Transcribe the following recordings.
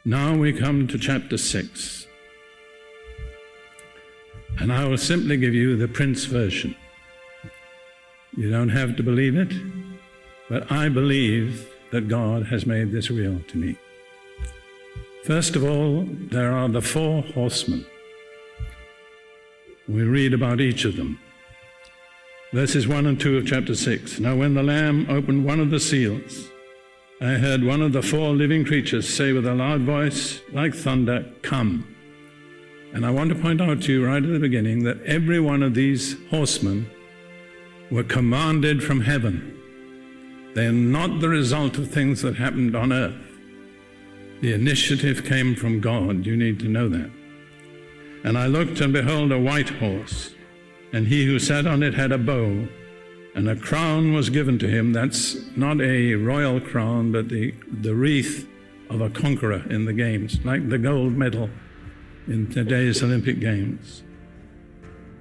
Now we come to chapter 6. And I will simply give you the Prince version. You don't have to believe it, but I believe that God has made this real to me. First of all, there are the 4 horsemen. We read about each of them. Verses 1 and 2 of chapter 6. Now when the Lamb opened one of the seals, I heard one of the 4 living creatures say with a loud voice, like thunder, "Come." And I want to point out to you right at the beginning that every one of these horsemen were commanded from heaven. They are not the result of things that happened on earth. The initiative came from God. You need to know that. And I looked, and behold, a white horse, and he who sat on it had a bow, and a crown was given to him. That's not a royal crown, but the wreath of a conqueror in the games, like the gold medal in today's Olympic Games.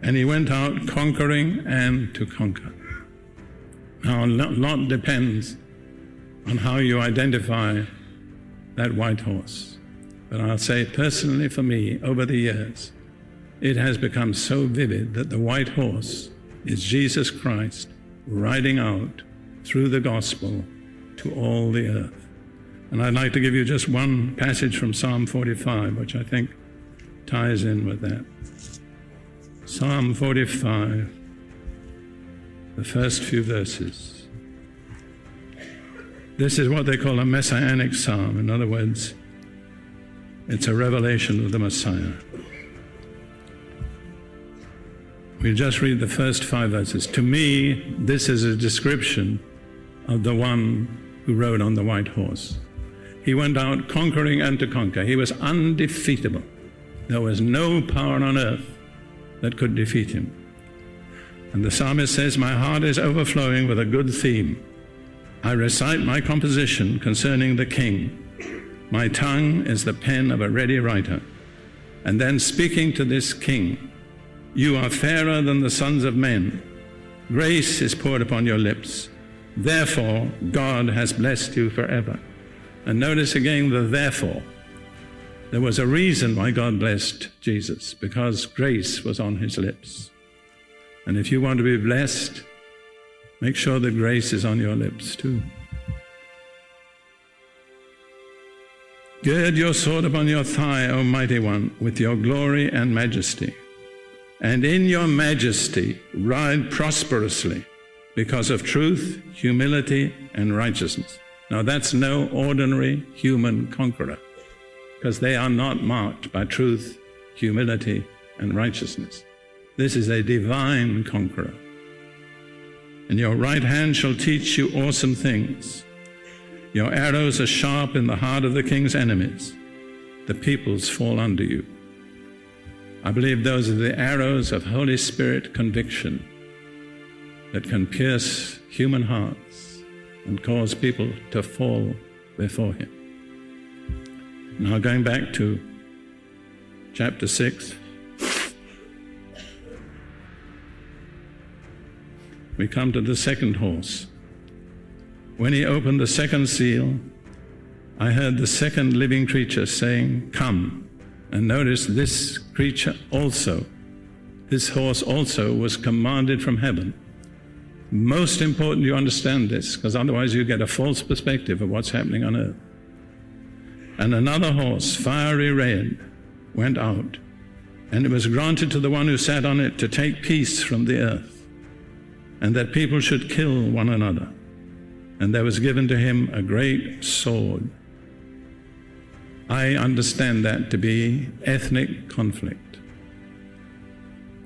And he went out conquering and to conquer. Now, a lot depends on how you identify that white horse. But I'll say personally for me, over the years, it has become so vivid that the white horse is Jesus Christ riding out through the gospel to all the earth. And I'd like to give you just one passage from Psalm 45, which I think ties in with that. Psalm 45, the first few verses. This is what they call a messianic psalm. In other words, it's a revelation of the Messiah. We'll just read the first 5 verses. To me, this is a description of the one who rode on the white horse. He went out conquering and to conquer. He was undefeatable. There was no power on earth that could defeat him. And the psalmist says, "My heart is overflowing with a good theme. I recite my composition concerning the King. My tongue is the pen of a ready writer." And then speaking to this King, "You are fairer than the sons of men. Grace is poured upon your lips. Therefore, God has blessed you forever." And notice again the therefore. There was a reason why God blessed Jesus, because grace was on his lips. And if you want to be blessed, make sure that grace is on your lips too. Gird your sword upon your thigh, O mighty one, with your glory and majesty. And in your majesty ride prosperously because of truth, humility, and righteousness. Now that's no ordinary human conqueror, because they are not marked by truth, humility, and righteousness. This is a divine conqueror. And your right hand shall teach you awesome things. Your arrows are sharp in the heart of the king's enemies. The peoples fall under you. I believe those are the arrows of Holy Spirit conviction that can pierce human hearts and cause people to fall before him. Now going back to chapter 6, we come to the second horse. When he opened the second seal, I heard the second living creature saying, "Come." And notice this creature also, this horse also was commanded from heaven. Most important you understand this, because otherwise you get a false perspective of what's happening on earth. And another horse, fiery red, went out, and it was granted to the one who sat on it to take peace from the earth, and that people should kill one another. And there was given to him a great sword. I understand that to be ethnic conflict.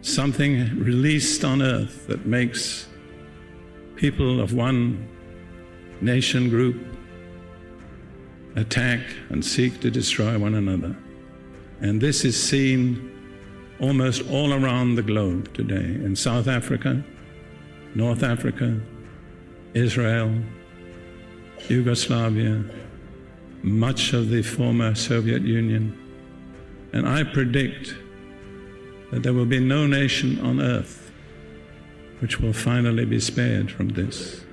Something released on earth that makes people of one nation group attack and seek to destroy one another. And this is seen almost all around the globe today, in South Africa, North Africa, Israel, Yugoslavia, much of the former Soviet Union. And I predict that there will be no nation on earth which will finally be spared from this.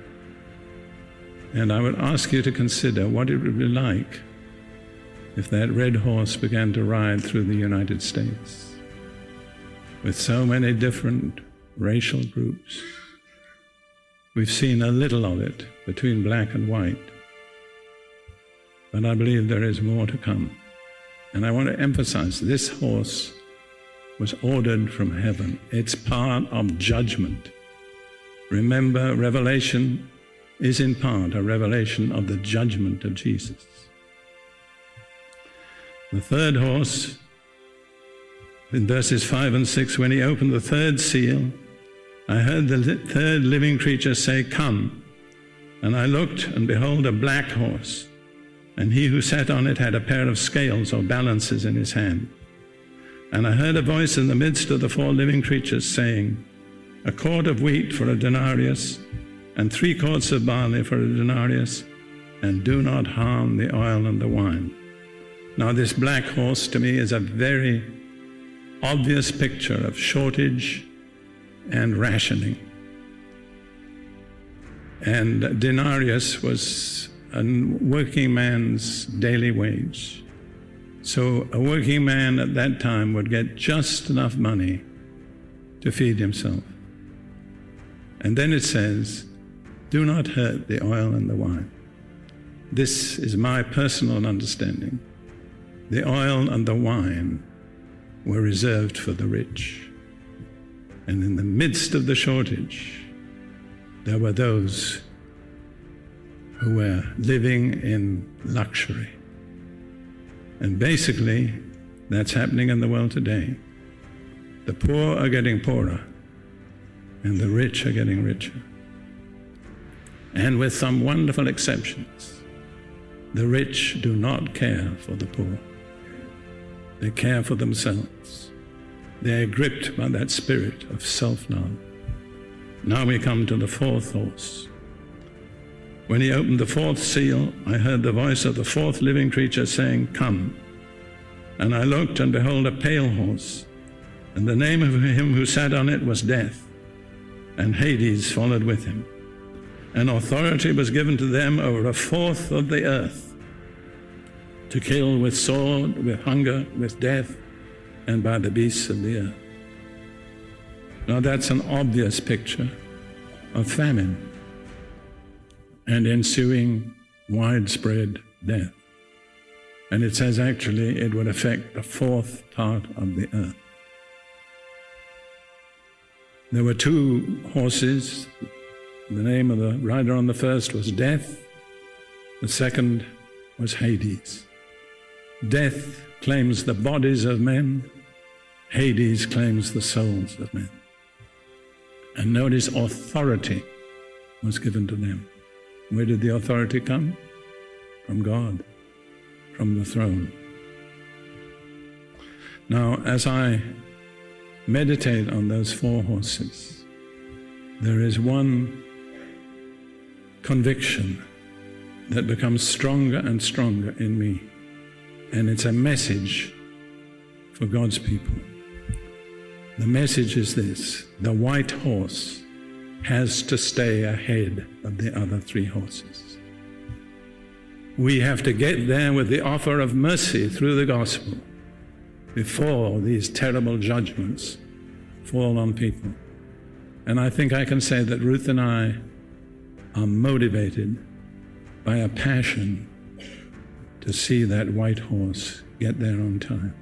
And I would ask you to consider what it would be like if that red horse began to ride through the United States with so many different racial groups. We've seen a little of it between black and white, but I believe there is more to come. And I want to emphasize, this horse was ordered from heaven. It's part of judgment. Remember, Revelation is in part a revelation of the judgment of Jesus. The third horse, in verses 5 and 6, when he opened the third seal, I heard the third living creature say, "Come." And I looked, and behold, a black horse, and he who sat on it had a pair of scales or balances in his hand. And I heard a voice in the midst of the four living creatures saying, "A quart of wheat for a denarius, and 3 quarts of barley for a denarius, and do not harm the oil and the wine." Now this black horse to me is a very obvious picture of shortage and rationing. And denarius was a working man's daily wage. So a working man at that time would get just enough money to feed himself. And then it says, "Do not hurt the oil and the wine." This is my personal understanding. The oil and the wine were reserved for the rich. And in the midst of the shortage, there were those who were living in luxury. And basically, that's happening in the world today. The poor are getting poorer, and the rich are getting richer. And with some wonderful exceptions, the rich do not care for the poor. They care for themselves. They are gripped by that spirit of self-love. Now we come to the fourth horse. When he opened the fourth seal, I heard the voice of the fourth living creature saying, "Come." And I looked, and behold, a pale horse, and the name of him who sat on it was Death, and Hades followed with him. And authority was given to them over a fourth of the earth, to kill with sword, with hunger, with death, and by the beasts of the earth. Now that's an obvious picture of famine and ensuing widespread death. And it says actually it would affect the fourth part of the earth. There were 2 horses. The name of the rider on the first was Death. The second was Hades. Death claims the bodies of men. Hades claims the souls of men. And notice authority was given to them. Where did the authority come? From God, from the throne. Now, as I meditate on those 4 horses, there is one conviction that becomes stronger and stronger in me. And it's a message for God's people. The message is this: the white horse has to stay ahead of the other 3 horses. We have to get there with the offer of mercy through the gospel before these terrible judgments fall on people. And I think I can say that Ruth and I are motivated by a passion to see that white horse get there on time.